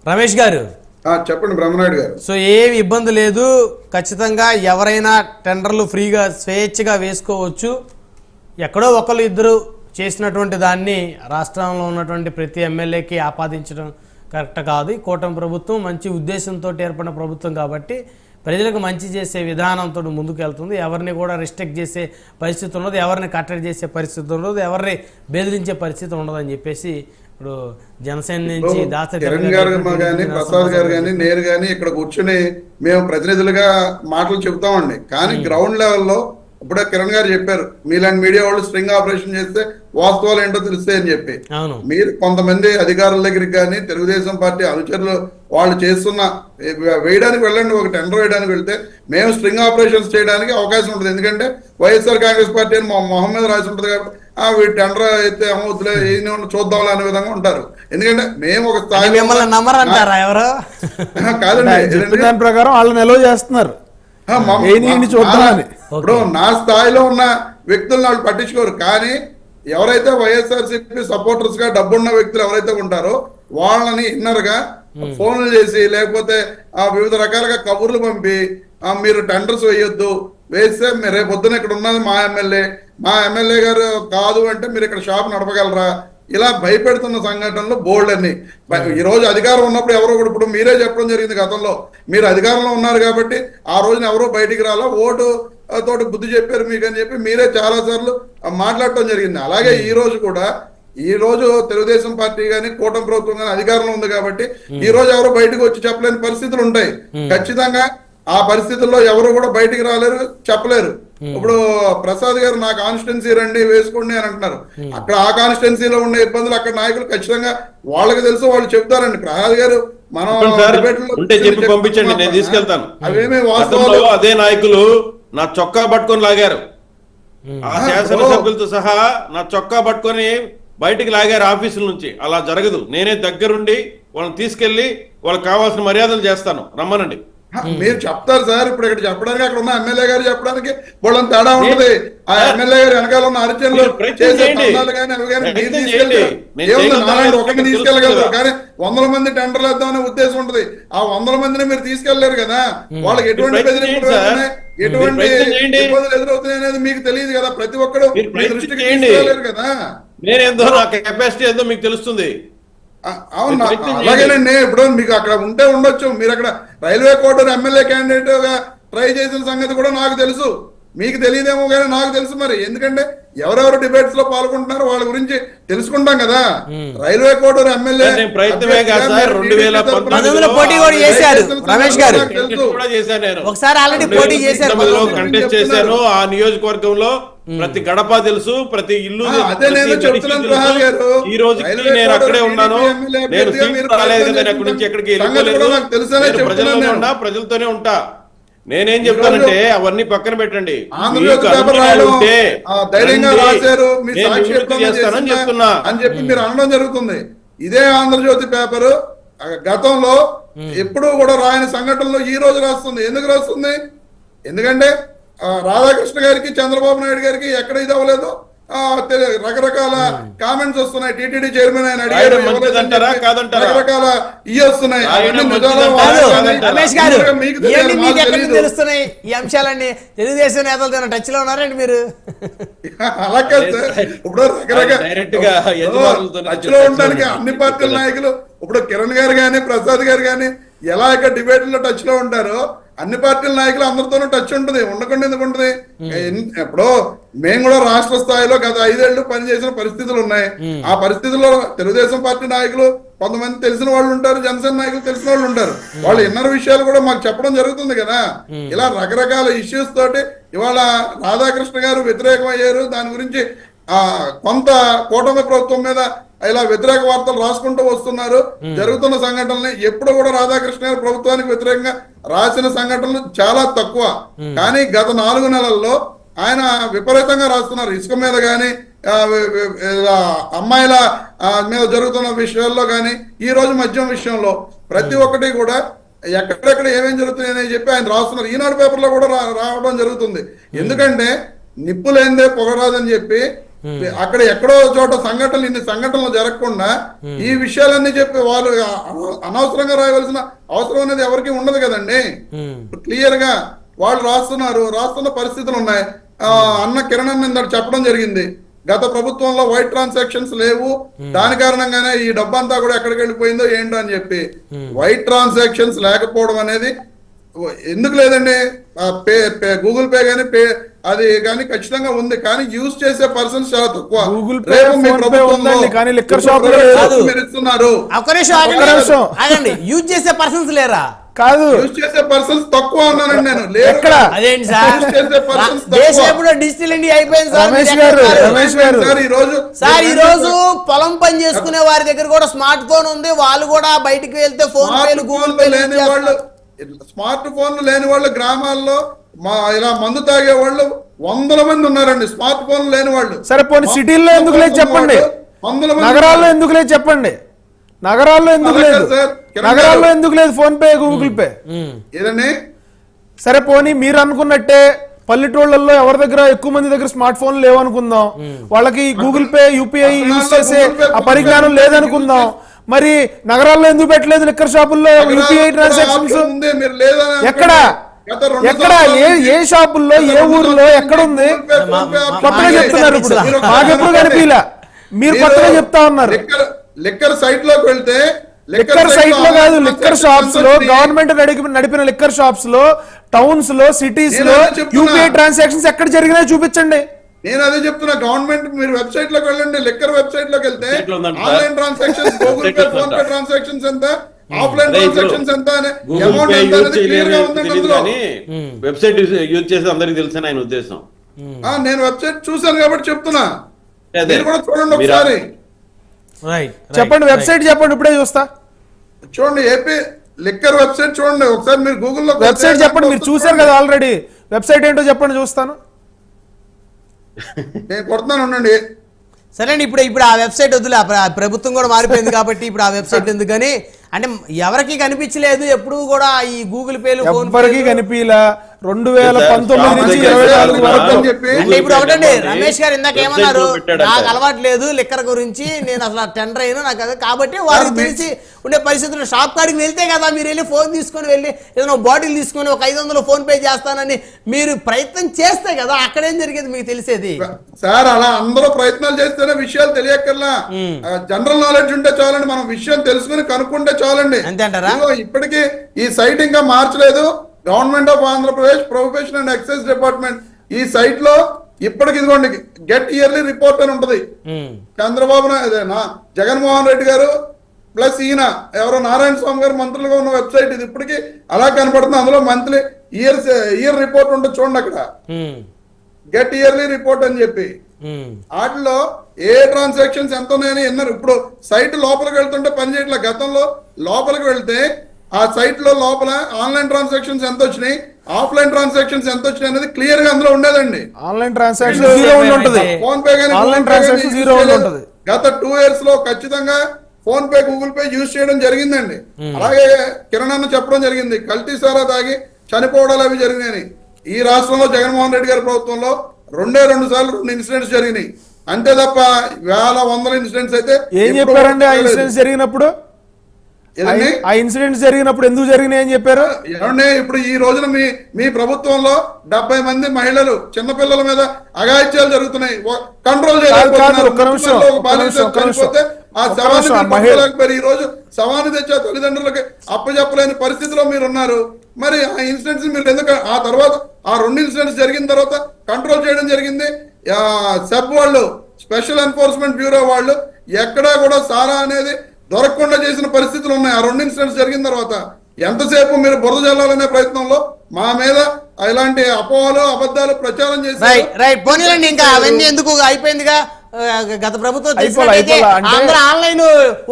రమేష్ గారు చెప్పండి బ్రహ్మనాయుడు గారు. సో ఏమి ఇబ్బంది లేదు, ఖచ్చితంగా ఎవరైనా టెండర్లు ఫ్రీగా స్వేచ్ఛగా వేసుకోవచ్చు. ఎక్కడో ఒకళ్ళు ఇద్దరు చేసినటువంటి దాన్ని రాష్ట్రంలో ఉన్నటువంటి ప్రతి ఎమ్మెల్యేకి ఆపాదించడం కరెక్ట్ కాదు. కూటమి ప్రభుత్వం మంచి ఉద్దేశంతో ఏర్పడిన ప్రభుత్వం కాబట్టి ప్రజలకు మంచి చేసే విధానంతో ముందుకు వెళ్తుంది. ఎవరిని కూడా రిస్ట్రిక్ట్ చేసే పరిస్థితి ఉండదు, ఎవరిని కట్టడి చేసే పరిస్థితి ఉండదు, ఎవరిని బెదిరించే పరిస్థితి ఉండదని చెప్పేసి ఇప్పుడు జనసేన నుంచి కిరణ్ గారు కానీ ప్రసాద్ గారు కానీ నేను కానీ ఇక్కడ కూర్చుని మేము ప్రతినిధులుగా మాటలు చెబుతామండి. కానీ గ్రౌండ్ లెవెల్లో ఇప్పుడే కిరణ్ గారు చెప్పారు, మీలాంటి మీడియా వాళ్ళు స్ట్రింగ్ ఆపరేషన్ చేస్తే వాస్తవాలు ఏంటో తెలుస్తాయి అని చెప్పి. మీరు కొంతమంది అధికారుల దగ్గరికి కానీ తెలుగుదేశం పార్టీ అనుచరులు వాళ్ళు చేస్తున్న వేయడానికి వెళ్ళండి, ఒక టెండర్ వేయడానికి వెళ్తే మేము స్ట్రింగ్ ఆపరేషన్స్ చేయడానికి అవకాశం ఉంటుంది. ఎందుకంటే వైఎస్ఆర్ కాంగ్రెస్ పార్టీ అని మా మొహం మీద రాసి ఉంటుంది కాబట్టి వీటి టెండర్ అయితే అమౌతులే చూద్దాం అనే విధంగా ఉంటారు. ఎందుకంటే మేము ఒక స్థాయి కాదండి, దాని ప్రకారం వాళ్ళు నిల్వ చేస్తున్నారు. ఇప్పుడు నా స్థాయిలో ఉన్న వ్యక్తులను వాళ్ళు పట్టించుకోరు. కానీ ఎవరైతే వైఎస్ఆర్సీపీ సపోర్టర్స్ గా డబ్బున్న వ్యక్తులు ఎవరైతే ఉంటారో వాళ్ళని ఇన్నర్ గా ఫోన్లు చేసి లేకపోతే వివిధ రకాలుగా కబుర్లు పంపి మీరు టెండర్స్ వేయొద్దు, వేస్తే మీరు రేపు పొద్దున ఇక్కడ ఉన్నది మా ఎమ్మెల్యే గారు కాదు అంటే మీరు ఇక్కడ షాప్ నడపగలరా, ఇలా భయపెడుతున్న సంఘటనలు బోల్డ్ అన్ని. ఈ రోజు అధికారం ఉన్నప్పుడు ఎవరో కూడా ఇప్పుడు మీరే చెప్పడం జరిగింది, గతంలో మీరు అధికారంలో ఉన్నారు కాబట్టి ఆ రోజున ఎవరో బయటికి రాలా, ఓటు తోటి బుద్ధి చెప్పారు మీకు అని చెప్పి మీరే చాలా సార్లు మాట్లాడటం జరిగింది. అలాగే ఈ రోజు కూడా ఈ రోజు తెలుగుదేశం పార్టీ కానీ కూటమి ప్రభుత్వం కానీ అధికారంలో ఉంది కాబట్టి ఈ రోజు ఎవరు బయటకు వచ్చి చెప్పలేని పరిస్థితులు ఉంటాయి. ఖచ్చితంగా ఆ పరిస్థితుల్లో ఎవరు కూడా బయటికి రాలేరు, చెప్పలేరు. ఇప్పుడు ప్రసాద్ గారు నా కాన్స్టిట్యున్సీ రండి వేసుకోండి అని అంటున్నారు. అక్కడ ఆ కాన్స్టిట్యున్సీలో ఉండే ఇబ్బందులు అక్కడ నాయకులు ఖచ్చితంగా వాళ్ళకి తెలుసు, వాళ్ళు చెప్తారండి. ప్రసాద్ గారు మనం చెప్పి పంపించండి, నేను తీసుకెళ్తాను. అవేమీ వాస్తవాలు. అదే నాయకులు నా చొక్కా పట్టుకొని లాగారు, ఆ శాసనసభ్యులతో సహా నా చొక్కా పట్టుకొని బయటికి లాగారు ఆఫీసుల నుంచి. అలా జరగదు, నేనే దగ్గరుండి వాళ్ళని తీసుకెళ్లి వాళ్ళకి కావాల్సిన మర్యాదలు చేస్తాను, రమ్మనండి. మీరు చెప్తారు సార్, ఇప్పుడు ఇక్కడ చెప్పడానికి అక్కడ ఉన్న ఎమ్మెల్యే గారు చెప్పడానికి వాళ్ళని తేడా ఉంటుంది. ఆ ఎమ్మెల్యే గారు వెనకాల ఉన్న అర్చనలు చేసే తండాలు కానీ అవి కానీ మీరు తీసుకెళ్తారు. ఏముంది, ఒకరిని తీసుకెళ్ళగలరు కానీ 100 మంది టెండర్లు వేద్దామనే ఉద్దేశం ఉంటుంది. ఆ 100 మందిని మీరు తీసుకెళ్లేరు కదా, వాళ్ళకి ఎటువంటి బెదిరింపులు ఎటువంటి ఇబ్బందులు ఎదురవుతున్నాయి అనేది మీకు తెలియదు కదా. ప్రతి ఒక్కరు దృష్టికి తీసుకెళ్లేరు కదా. నేనేందో నా కెపాసిటీ ఏదో మీకు తెలుస్తుంది. అవును, అలాగేనండి. ఇప్పుడు మీకు అక్కడ ఉంటే ఉండొచ్చు, మీరు అక్కడ రైల్వే కోర్టు ఎమ్మెల్యే క్యాండిడేట్ గా ట్రై చేసిన సంగతి కూడా నాకు తెలుసు, మీకు తెలియదేమో కానీ నాకు తెలుసు. మరి ఎందుకంటే ఎవరెవరు డిబేట్స్ లో పాల్గొంటున్నారో వాళ్ళ గురించి తెలుసుకుంటాం కదా. రైల్వే కోర్టు ఎమ్మెల్యే పోటీ కూడా చేశారు రమేష్ గారు, ఒకసారి ఆల్రెడీ పోటీ చేశారు, కంటెస్ట్ చేశాను. ఆ నియోజకవర్గంలో ప్రతి గడప తెలుసు, ప్రతి ఇల్లు. అదే నేను చెప్తున్నాను ప్రహార్ గారు, ఈ రోజు నేను అక్కడే ఉన్నాను. నేను రాలేదు కదా, అక్కడి నుంచి ఎక్కడికి ప్రజల్లోనే ఉంటా, ప్రజలతోనే ఉంటా. నేనేం చెప్తానంటే అవన్నీ పక్కన పెట్టండి, ధైర్యంగా రాశారు చెప్తున్నా అని చెప్పి మీరు అనడం జరుగుతుంది. ఇదే ఆంధ్రజ్యోతి పేపరు గతంలో ఎప్పుడూ కూడా రాయని సంఘటనలో ఈ రోజు రాస్తుంది. ఎందుకు రాస్తుంది? ఎందుకంటే రాధాకృష్ణ గారికి చంద్రబాబు నాయుడు గారికి ఎక్కడ ఇది అవ్వలేదు, రకరకాల కామెంట్స్ వస్తున్నాయి. టీటీడీ చైర్మన్ ఆయన అడిగారు, రకరకాల ఇవి వస్తున్నాయి. తెలుస్తున్నాయి ఈ అంశాలన్నీ. తెలుగుదేశం నేతలతో టచ్ లో ఉన్నారండి మీరు? అలా కాదు సార్, ఇప్పుడు టచ్ లో ఉండడానికి అన్ని పార్టీల నాయకులు, ఇప్పుడు కిరణ్ గారు కానీ ప్రసాద్ గారు కానీ ఎలా ఇక్కడ డిబేట్లో టచ్ లో ఉంటారో అన్ని పార్టీల నాయకులు అందరితోనూ టచ్ ఉంటుంది. ఉండకుండా ఎందుకు ఉంటుంది? ఇప్పుడు మేము కూడా రాష్ట్ర స్థాయిలో గత 5 ఏళ్లు పనిచేసిన పరిస్థితులు ఉన్నాయి. ఆ పరిస్థితుల్లో తెలుగుదేశం పార్టీ నాయకులు కొంతమంది తెలిసిన వాళ్ళు ఉంటారు, జనసేన నాయకులు తెలిసిన వాళ్ళు ఉంటారు. వాళ్ళ ఇన్నర్ విషయాలు కూడా మాకు చెప్పడం జరుగుతుంది కదా. ఇలా రకరకాల ఇష్యూస్ తోటి ఇవాళ రాధాకృష్ణ గారు వ్యతిరేకమయ్యారు. దాని గురించి కొంత కూటమి ప్రభుత్వం మీద ఇలా వ్యతిరేక వార్తలు రాసుకుంటూ వస్తున్నారు. జరుగుతున్న సంఘటనలు ఎప్పుడు కూడా రాధాకృష్ణ గారు ప్రభుత్వానికి వ్యతిరేకంగా రాసిన సంఘటనలు చాలా తక్కువ. కానీ గత 4 నెలల్లో ఆయన విపరీతంగా రాస్తున్నారు. ఇసుక మీద కానీ అమ్మాయిల మీద జరుగుతున్న విషయాల్లో కానీ ఈ రోజు మద్యం విషయంలో ప్రతి ఒక్కటి కూడా ఎక్కడెక్కడ ఏమేం జరుగుతున్నాయని చెప్పి ఆయన రాస్తున్నారు. ఈనాడు పేపర్లో కూడా రావడం జరుగుతుంది. ఎందుకంటే నిప్పు లేనిదే పొగరాదని చెప్పి అక్కడ ఎక్కడో చోట సంఘటనలు ఇన్ని సంఘటనలు జరగకుండా ఈ విషయాలన్నీ చెప్పి వాళ్ళు అనవసరంగా రాయవలసిన అవసరం అనేది ఎవరికి ఉండదు కదండి. క్లియర్ గా వాళ్ళు రాస్తున్న పరిస్థితులు ఉన్నాయి. అన్న కిరణ్ అన్న చెప్పడం జరిగింది, గత ప్రభుత్వంలో వైట్ ట్రాన్సాక్షన్స్ లేవు, దాని కారణంగానే ఈ డబ్బంతా కూడా ఎక్కడికి వెళ్ళిపోయిందో ఏంటో అని చెప్పి. వైట్ ట్రాన్సాక్షన్స్ లేకపోవడం అనేది ఎందుకు లేదండి, గూగుల్ పే కానీ అది కానీ ఖచ్చితంగా ఉంది, కానీ యూజ్ చేసే పర్సన్స్ చాలా తక్కువ. గూగుల్ పే కానీ లిక్కర్ షాప్ మీరు ఇస్తున్నారు, యూజ్ చేసే పర్సన్స్ లేరా? కాదు, యూజ్ చేసే పర్సన్స్ తక్కువ అన్నానండి నేను. ఎక్కడ అదేంటి సార్, డిజిటల్ ఇండియా అయిపోయింది సార్. ఈ రోజు పొలం పని చేసుకునే వారి దగ్గర కూడా స్మార్ట్ ఫోన్ ఉంది, వాళ్ళు కూడా బయటికి వెళ్తే ఫోన్ పేలు గూగుల్ పే లేని వాళ్ళు, స్మార్ట్ ఫోన్లు లేని వాళ్ళు గ్రామాల్లో ఇలా మందు తాగే వాళ్ళు 100 మంది ఉన్నారండి, స్మార్ట్ ఫోన్లు లేని వాళ్ళు. సరే పోనీ సిటీల్లో ఎందుకు లేదు చెప్పండి, నగరాల్లో ఎందుకు లేదు చెప్పండి, నగరాల్లో ఎందుకు లేదు, నగరాల్లో ఎందుకు లేదు ఫోన్ పే గూగుల్ పే ఏదండి? సరే పోనీ మీరు అనుకున్నట్టే పల్లెటూళ్ళల్లో ఎవరి దగ్గర ఎక్కువ మంది దగ్గర స్మార్ట్ ఫోన్ లేవు అనుకుందాం, వాళ్ళకి గూగుల్ పే యూపీఐ యూజ్ చేసే ఆ పరిజ్ఞానం లేదనుకుందాం, మరి నగరాల్లో ఎందుకు పెట్టలేదు లిక్కర్ షాపుల్లో యూపీఐ ట్రాన్సాక్షన్స్? ఎక్కడ ఎక్కడ ఏ షాపుల్లో ఏ ఊర్లో ఎక్కడ ఉంది? కొత్తగా చెప్తున్నారు, ఇప్పుడు మాకెప్పుడు కనిపించలే, మీరు కొత్తగా చెప్తా ఉన్నారు. లిక్కర్ సైట్ లోకి వెళ్తే లిక్కర్ సైట్ లో కాదు, లిక్కర్ షాప్స్ లో, గవర్నమెంట్ నడిపిన లిక్కర్ షాప్స్ లో, టౌన్స్ లో, సిటీస్ లో యూపీఐ ట్రాన్సాక్షన్స్ ఎక్కడ జరిగినాయో చూపించండి. నేను అదే చెప్తున్నా, గవర్నమెంట్ మీరు వెబ్సైట్ లోకి వెళ్ళండి, లిక్కర్ వెబ్సైట్ లోకి వెళ్తే online transactions, Google pay, phone pay transactions ఎంత, ఆఫ్లైన్ ట్రాన్సాక్షన్స్ ఎంత అనే అమౌంట్ ఎంత అనేది క్లియర్ గా ఉందండి అందులో. వెబ్సైట్ యూజ్ చేసి అందరికి తెలుసు ఆయన ఉద్దేశం. నేను వెబ్సైట్ చూసాను కాబట్టి చెప్తున్నా, మీరు కూడా చూడండి ఒకసారి. చెప్పండి వెబ్సైట్ చెప్పండి, ఇప్పుడే చూస్తా. చూడండి ఏపీ లిక్కర్ వెబ్సైట్ చూడండి ఒకసారి, మీరు గూగుల్లో వెబ్సైట్ చెప్పండి, మీరు చూసారు కదా ఆల్రెడీ, వెబ్సైట్ ఏంటో చెప్పండి చూస్తాను. నేను కొడుతున్నాను ఉండండి. సరే అండి, ఇప్పుడు ఆ వెబ్సైట్ వద్దులే, ప్రభుత్వం కూడా మారిపోయింది కాబట్టి ఇప్పుడు ఆ వెబ్సైట్ ఎందుకని అంటే ఎవరికి కనిపించలేదు ఎప్పుడు కూడా ఈ గూగుల్ పేలు ఎవరికి కనిపించలా. 2019 నుంచి 24 వరకు అంటే ఇప్పుడు ఒకటండి, రమేష్ గారు ఇందాక ఏమన్నారు, నాకు అలవాటు లేదు లిక్కర్ గురించి, నేను అసలు టెండర్ అయినా నాకు అది, కాబట్టి వారికి తెలిసి ఉండే పరిస్థితులు షాప్ కాడికి వెళ్తే కదా మీరు వెళ్ళి ఫోన్ తీసుకొని వెళ్ళి ఏదైనా బాటిల్ తీసుకొని ఒక 500 ఫోన్ పే చేస్తానని మీరు ప్రయత్నం చేస్తే కదా అక్కడేం జరిగేది మీకు తెలిసేది. సార్ అలా అందరూ ప్రయత్నాలు చేస్తేనే విషయాలు తెలియక్కర్లా, జనరల్ నాలెడ్జ్ ఉంటే చాలండి, మనం విషయం తెలుసుకుని కనుక్కుంటే చాలండి. అంతే అంటారా? ఇప్పటికీ ఈ సైట్ ఇంకా మార్చలేదు government of Andhra Pradesh profession and excise department. ఈ సైట్ లో ఇప్పటికి ఇదిగోండి గెట్ ఇయర్లీ రిపోర్ట్ అని ఉంటది, చంద్రబాబు జగన్మోహన్ రెడ్డి గారు ప్లస్ ఈయన ఎవరో నారాయణ స్వామి గారు మంత్రులుగా ఉన్న వెబ్సైట్ ఇది, ఇప్పటికీ అలా కనపడుతుంది. అందులో మంత్లీ ఇయర్ రిపోర్ట్ ఉంటుంది చూడండి, అక్కడ గెట్ ఇయర్లీ రిపోర్ట్ అని చెప్పి వాటిలో ఏ ట్రాన్సాక్షన్స్ ఎంత ఉన్నాయని విన్నారు. ఇప్పుడు సైట్ లోపలికి వెళ్తుంటే పని చేయట్లేదు, గతంలో లోపలికి వెళ్తే ఆ సైట్ లో లోపల ఆన్లైన్ ట్రాన్సాక్షన్స్ ఎంత వచ్చినాయి, ఆఫ్లైన్ ట్రాన్సాక్షన్స్ ఎంత వచ్చినాయి అనేది క్లియర్ గా అందులో ఉండేదండి. ఆన్లైన్ ట్రాన్సాక్షన్ జీరో ఉంటుంది, ఫోన్ పే కానీ ఆన్లైన్ ట్రాన్సాక్షన్ జీరో ఉంటుంది. గత 2 years లో ఖచ్చితంగా phone pay Google pay use చేయడం జరిగిందండి. అలాగే కిరణ్ అన్న చెప్పడం జరిగింది, కల్తీ సారా తాగి చనిపోవడాలు అవి జరిగినాయి. ఈ రాష్ట్రంలో జగన్మోహన్ రెడ్డి గారి ప్రభుత్వంలో 2 సార్లు 2 ఇన్సిడెంట్స్ జరిగినాయి, అంతే తప్ప వేల వందల ఇన్సిడెంట్స్ అయితే. ఏం చెప్పారండి ఆ ఇన్సిడెంట్స్ జరిగినప్పుడు? ఆ ఇన్సిడెంట్స్ జరిగినప్పుడు ఎందుకు జరిగినాయి అని చెప్పారు? ఏమండి ఇప్పుడు ఈ రోజున మీ ప్రభుత్వంలో 70 మంది మహిళలు చిన్నపిల్లల మీద అఘాయిత్యాలు జరుగుతున్నాయి, కంట్రోల్ చేయలేకపోతున్నారు. ఆ శవాన్ని ఈ రోజు శవాన్ని తెచ్చే తల్లిదండ్రులకి అప్పచెప్పలేని పరిస్థితిలో మీరు ఉన్నారు. మరి ఆ ఇన్సిడెంట్స్ మీరు ఎందుకు ఆ తర్వాత ఆ 2 ఇన్సిడెంట్స్ జరిగిన తర్వాత కంట్రోల్ చేయడం జరిగింది. సెబ్ వాళ్ళు, స్పెషల్ ఎన్ఫోర్స్మెంట్ బ్యూరో వాళ్ళు ఎక్కడా కూడా సారా అనేది దొరకకుండా చేసిన పరిస్థితులు ఉన్నాయి. ఆ 2 ఇన్సిడెంట్స్ జరిగిన తర్వాత ఎంతసేపు మీరు బురద జల్లాలనే ప్రయత్నంలో మా మీద ఇలాంటి అపోహలు అబద్ధాలు ప్రచారం చేసి ఇంకా అవన్నీ ఎందుకు అయిపోయిందిగా. గత ప్రభుత్వం అందరూ ఆన్లైన్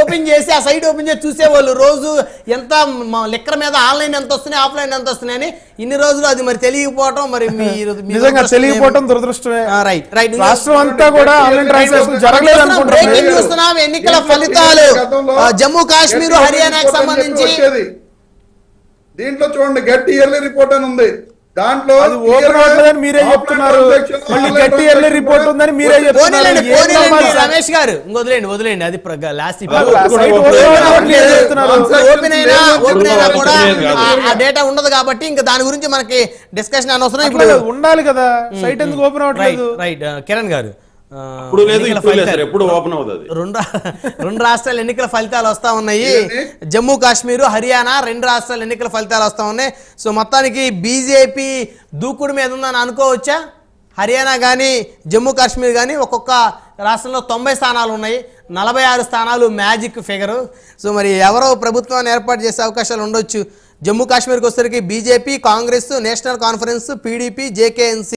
ఓపెన్ చేసి ఆ సైట్ ఓపెన్ చేసి చూసేవాళ్ళు రోజు ఎంత లెక్కల మీద ఆన్లైన్ ఎంత వస్తున్నాయి ఆఫ్లైన్ ఎంత వస్తున్నాయి అని. ఇన్ని రోజులు అది మరి తెలియకపోవటం, మరి నిజంగా తెలియకపోవటం దురదృష్టమే. రాష్ట్రం అంతా కూడా ఆన్లైన్ ట్రాన్సాక్షన్ జరగలేదు అనుకుంటున్నాం. చూస్తున్నాం ఎన్నికల ఫలితాలు జమ్మూ కాశ్మీర్ హర్యానాకి సంబంధించి దీంట్లో చూడండి గెట్ ఇయర్లీ రిపోర్ట్ అని ఉంది. దాంట్లో అది ఓపెన్ అవ్వట్లేదని మీరే చెప్తున్నారు, మళ్ళీ గట్టి ఎర్లీ రిపోర్ట్ ఉందని మీరే చెప్తున్నారు. పోనీలేండి, పోనీలేండి, రమేష్ గారు వదిలేండి అది లాస్ట్ ఓపెన్ అయినా కూడా ఆ డేటా ఉండదు కాబట్టి ఇంకా దాని గురించి మనకి డిస్కషన్ అనవసరం. ఇప్పుడు ఉండాలి కదా, సైట్ ఎందుకు ఓపెన్ అవ్వట్లేదు? రైట్ కిరణ్ గారు, ఇప్పుడు లేదు, ఇప్పుడు లేదు సార్, ఎప్పుడు ఓపెన్ అవుతుంది. రెండు రాష్ట్రాల ఎన్నికల ఫలితాలు వస్తా ఉన్నాయి. జమ్మూ కాశ్మీర్, హర్యానా 2 రాష్ట్రాల ఎన్నికల ఫలితాలు వస్తా ఉన్నాయి. సో మొత్తానికి బీజేపీ దూకుడు మీద ఉందని అనుకోవచ్చా? హర్యానా కానీ జమ్మూ కాశ్మీర్ కానీ ఒక్కొక్క రాష్ట్రంలో 90 స్థానాలు ఉన్నాయి, 46 స్థానాలు మ్యాజిక్ ఫిగరు. సో మరి ఎవరో ప్రభుత్వాన్ని ఏర్పాటు చేసే అవకాశాలు ఉండొచ్చు. జమ్మూ కాశ్మీర్కి వచ్చేసరికి బీజేపీ, కాంగ్రెస్, నేషనల్ కాన్ఫరెన్స్, పీడీపీ, జేకేఎన్సీ